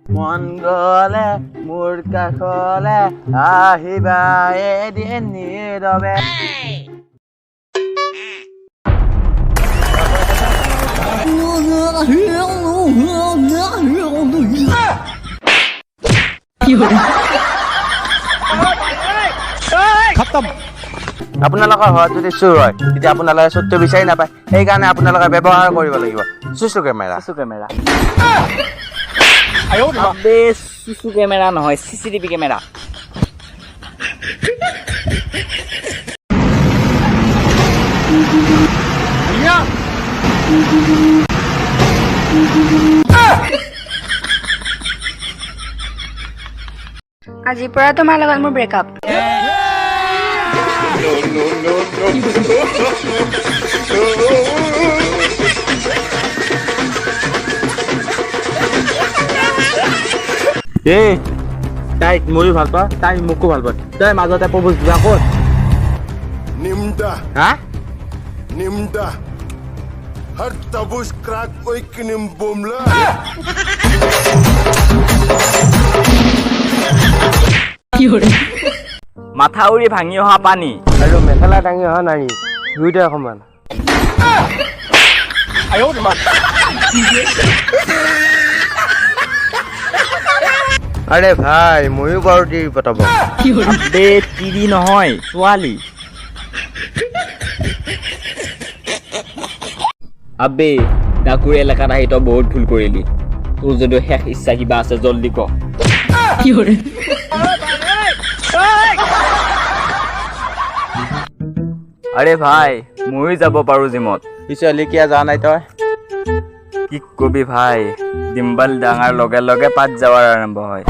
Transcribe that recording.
মন গলে মোৰ কাষলে আহিবা এদিন নীৰৱে আপোনালোকৰ ঘৰত যদি চুৰ হয় তেতিয়া আপোনালোকে চুৰটো বিচাৰি নাপায় সেইকাৰণে আপোনালোকে ব্যৱহাৰ কৰিব লাগিব চুচু কেমেৰা আবে চুচু কেমেৰা নহয় চিচিটিভি কেমেৰা আজিৰ পৰা তোমাৰ লগত মোৰ ব্ৰেকআপ এই তাইক ময়ো ভাল পাওঁ তাই মোকো ভাল পায় তই মাজতে প্ৰপ'জ দিবা ক'ত निम्दा হা निम्दा हर तबुश क्रैक कोई किनिम बोमला মাথাউৰি ভাঙি অহা পানী আৰু মেখেলা দাঙি অহা নাৰী দুয়োটাই সমান আৰে ভাই ময়ো বাৰু তিৰি পতাব আবে তিৰি নহয় ছোৱালী আবে ডাকুৰি এলেকাত আহি তই বহুত ভুল কৰিলি তোৰ যদি শেষ ইচ্ছা কিবা আছে জলদি ক আৰে ভাই ময়ো যাব পাৰো জিমত পিছলি কিয় যোৱা নাই তই কি কবি ভাই ডিম্বল ডাঙৰ লগে লগে পাত যাৱাৰ আৰম্ভ হয়